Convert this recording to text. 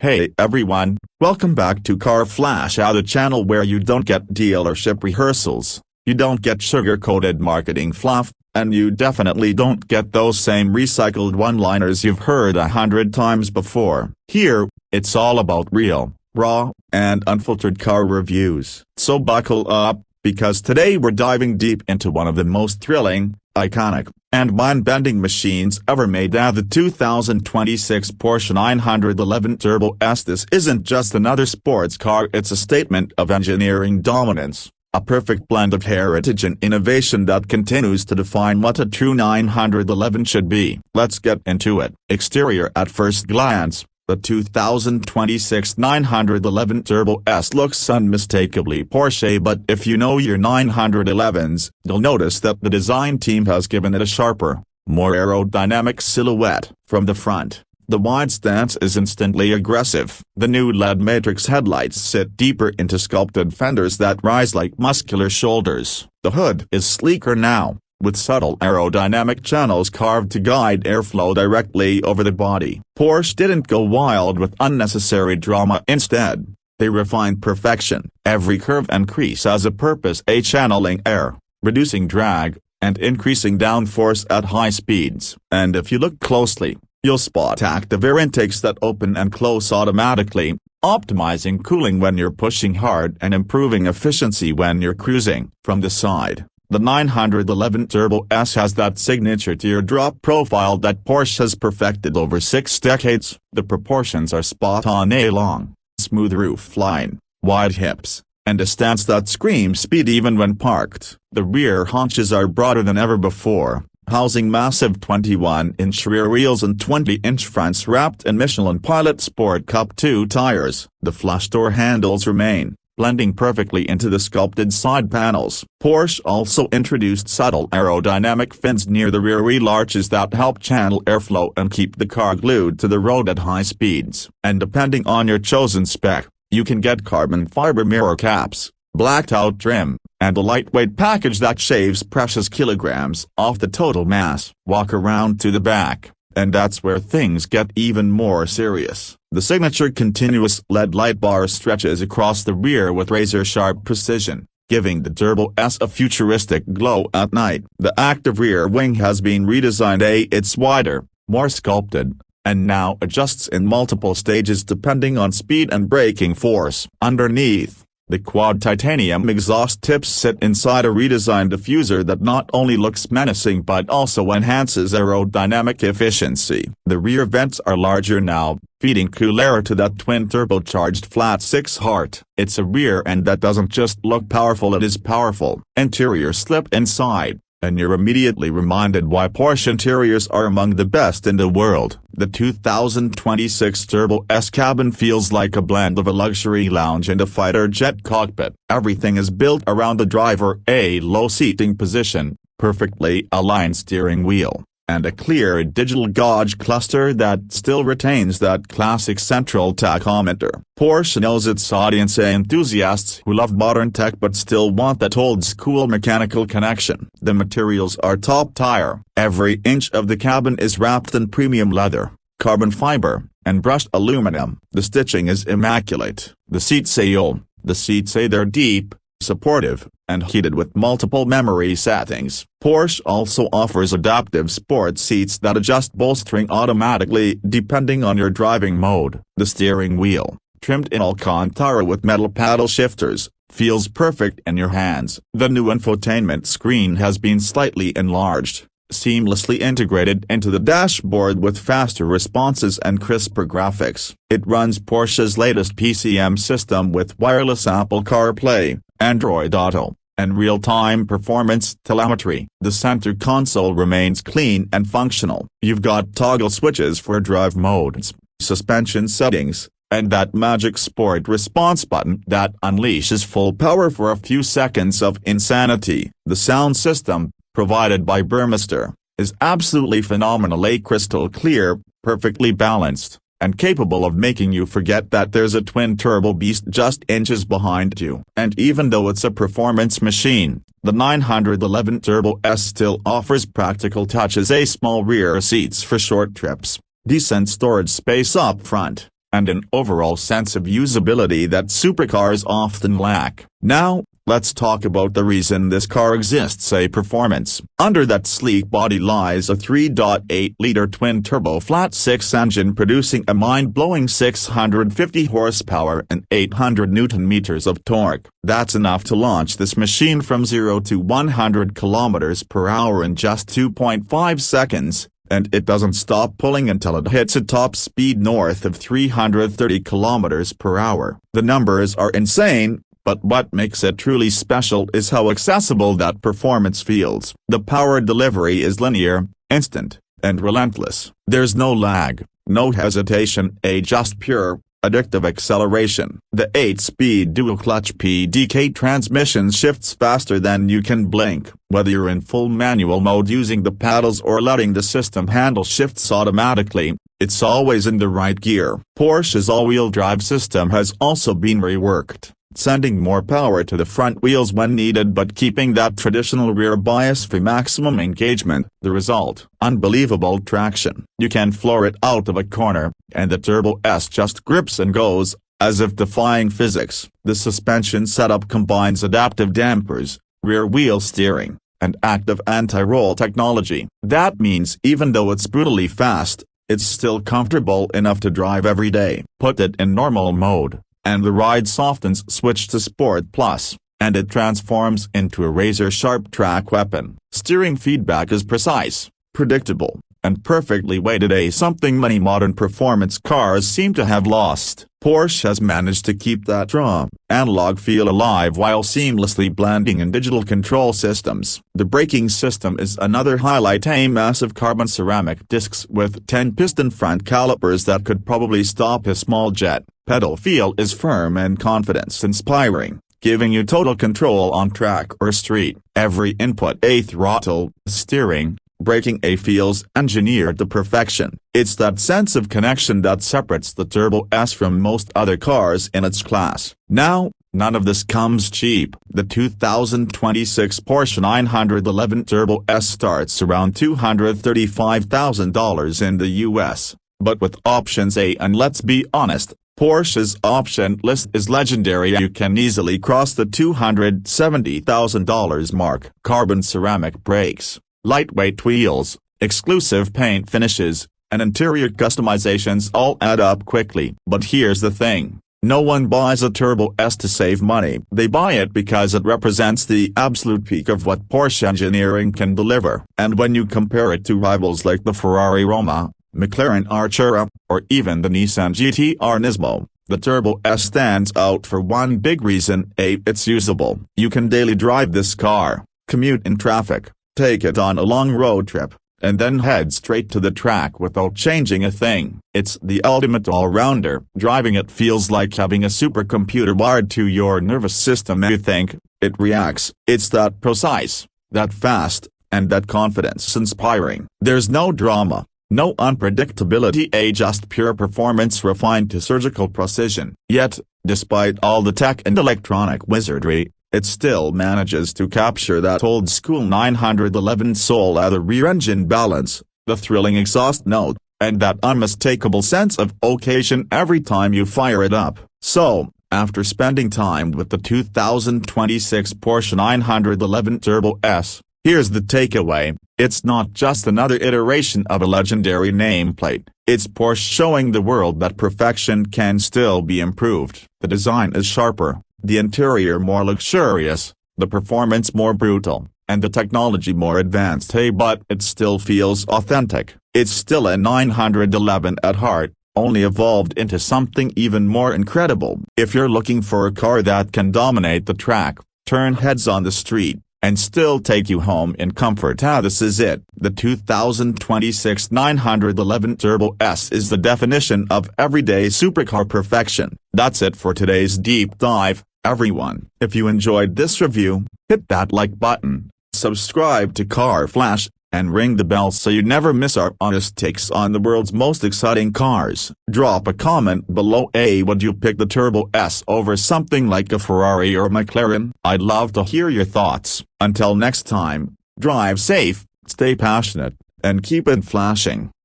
Hey everyone, welcome back to Car Flash Out, the channel where you don't get dealership rehearsals, you don't get sugar-coated marketing fluff, and you definitely don't get those same recycled one-liners you've heard 100 times before. Here, it's all about real, raw, and unfiltered car reviews. So buckle up, because today we're diving deep into one of the most thrilling, iconic, and mind-bending machines ever made, the 2026 Porsche 911 Turbo S. This isn't just another sports car, it's a statement of engineering dominance, a perfect blend of heritage and innovation that continues to define what a true 911 should be. Let's get into it. Exterior. At first glance, the 2026 911 Turbo S looks unmistakably Porsche, but if you know your 911s, you'll notice that the design team has given it a sharper, more aerodynamic silhouette. From the front, the wide stance is instantly aggressive. The new LED matrix headlights sit deeper into sculpted fenders that rise like muscular shoulders. The hood is sleeker now, with subtle aerodynamic channels carved to guide airflow directly over the body. Porsche didn't go wild with unnecessary drama. Instead, they refined perfection. Every curve and crease has a purpose: channeling air, reducing drag, and increasing downforce at high speeds. And if you look closely, you'll spot active air intakes that open and close automatically, optimizing cooling when you're pushing hard and improving efficiency when you're cruising. From the side, the 911 Turbo S has that signature teardrop profile that Porsche has perfected over 6 decades. The proportions are spot on: a long, smooth roofline, wide hips, and a stance that screams speed even when parked. The rear haunches are broader than ever before, housing massive 21-inch rear wheels and 20-inch fronts wrapped in Michelin Pilot Sport Cup 2 tires. The flush door handles remain, blending perfectly into the sculpted side panels. Porsche also introduced subtle aerodynamic fins near the rear wheel arches that help channel airflow and keep the car glued to the road at high speeds. And depending on your chosen spec, you can get carbon fiber mirror caps, blacked-out trim, and a lightweight package that shaves precious kilograms off the total mass. Walk around to the back, and that's where things get even more serious. The signature continuous LED light bar stretches across the rear with razor-sharp precision, giving the Turbo S a futuristic glow at night. The active rear wing has been redesigned. It's wider, more sculpted, and now adjusts in multiple stages depending on speed and braking force. Underneath, the quad titanium exhaust tips sit inside a redesigned diffuser that not only looks menacing but also enhances aerodynamic efficiency. The rear vents are larger now, feeding cool air to that twin-turbocharged flat-six heart. It's a rear end that doesn't just look powerful, it is powerful. Interior. Slip inside, and you're immediately reminded why Porsche interiors are among the best in the world. The 2026 Turbo S cabin feels like a blend of a luxury lounge and a fighter jet cockpit. Everything is built around the driver: a low seating position, perfectly aligned steering wheel, and a clear digital gauge cluster that still retains that classic central tachometer. Porsche knows its audience: enthusiasts who love modern tech but still want that old-school mechanical connection. The materials are top tier. Every inch of the cabin is wrapped in premium leather, carbon fiber, and brushed aluminum. The stitching is immaculate. The seats say they're deep, supportive, and heated with multiple memory settings. Porsche also offers adaptive sport seats that adjust bolstering automatically depending on your driving mode. The steering wheel, trimmed in Alcantara with metal paddle shifters, feels perfect in your hands. The new infotainment screen has been slightly enlarged, seamlessly integrated into the dashboard with faster responses and crisper graphics. It runs Porsche's latest PCM system with wireless Apple CarPlay, Android Auto, and real-time performance telemetry. The center console remains clean and functional. You've got toggle switches for drive modes, suspension settings, and that magic sport response button that unleashes full power for a few seconds of insanity. The sound system, provided by Burmester, is absolutely phenomenal. Crystal clear, perfectly balanced, and capable of making you forget that there's a twin-turbo beast just inches behind you. And even though it's a performance machine, the 911 Turbo S still offers practical touches: small rear seats for short trips, decent storage space up front, and an overall sense of usability that supercars often lack. Now, let's talk about the reason this car exists: a performance. Under that sleek body lies a 3.8-liter twin-turbo flat-six engine producing a mind-blowing 650 horsepower and 800 newton-meters of torque. That's enough to launch this machine from 0 to 100 kilometers per hour in just 2.5 seconds. And it doesn't stop pulling until it hits a top speed north of 330 kilometers per hour. The numbers are insane, but what makes it truly special is how accessible that performance feels. The power delivery is linear, instant, and relentless. There's no lag, no hesitation, just pure, addictive acceleration. The 8-speed dual-clutch PDK transmission shifts faster than you can blink. Whether you're in full manual mode using the paddles or letting the system handle shifts automatically, it's always in the right gear. Porsche's all-wheel drive system has also been reworked, sending more power to the front wheels when needed but keeping that traditional rear bias for maximum engagement. The result: unbelievable traction. You can floor it out of a corner, and the Turbo S just grips and goes, as if defying physics. The suspension setup combines adaptive dampers, rear wheel steering, and active anti-roll technology. That means even though it's brutally fast, it's still comfortable enough to drive every day. Put it in normal mode, and the ride softens. Switch to Sport Plus, and it transforms into a razor-sharp track weapon. Steering feedback is precise, predictable, and perfectly weighted, something many modern performance cars seem to have lost. Porsche has managed to keep that raw, analog feel alive while seamlessly blending in digital control systems. The braking system is another highlight: massive carbon ceramic discs with 10-piston front calipers that could probably stop a small jet. Pedal feel is firm and confidence-inspiring, giving you total control on track or street. Every input, throttle, steering, braking, feels engineered to perfection. It's that sense of connection that separates the Turbo S from most other cars in its class. Now, none of this comes cheap. The 2026 Porsche 911 Turbo S starts around $235,000 in the US, but with options and let's be honest, Porsche's option list is legendary. You can easily cross the $270,000 mark. Carbon ceramic brakes, lightweight wheels, exclusive paint finishes, and interior customizations all add up quickly. But here's the thing: no one buys a Turbo S to save money. They buy it because it represents the absolute peak of what Porsche engineering can deliver. And when you compare it to rivals like the Ferrari Roma, McLaren Artura, or even the Nissan GT-R Nismo, the Turbo S stands out for one big reason: it's usable. You can daily drive this car, commute in traffic, take it on a long road trip, and then head straight to the track without changing a thing. It's the ultimate all-rounder. Driving it feels like having a supercomputer wired to your nervous system. You think, it reacts. It's that precise, that fast, and that confidence-inspiring. There's no drama, no unpredictability, just pure performance refined to surgical precision. Yet, despite all the tech and electronic wizardry, it still manages to capture that old-school 911 soul: the rear-engine balance, the thrilling exhaust note, and that unmistakable sense of occasion every time you fire it up. So, after spending time with the 2026 Porsche 911 Turbo S, here's the takeaway: it's not just another iteration of a legendary nameplate, it's Porsche showing the world that perfection can still be improved. The design is sharper, the interior more luxurious, the performance more brutal, and the technology more advanced. But it still feels authentic. It's still a 911 at heart, only evolved into something even more incredible. If you're looking for a car that can dominate the track, turn heads on the street, and still take you home in comfort, this is it. The 2026 911 Turbo S is the definition of everyday supercar perfection. That's it for today's deep dive, everyone. If you enjoyed this review, hit that like button, subscribe to Car Flash, and ring the bell so you never miss our honest takes on the world's most exciting cars. Drop a comment below. Would you pick the Turbo S over something like a Ferrari or McLaren? I'd love to hear your thoughts. Until next time, drive safe, stay passionate, and keep it flashing.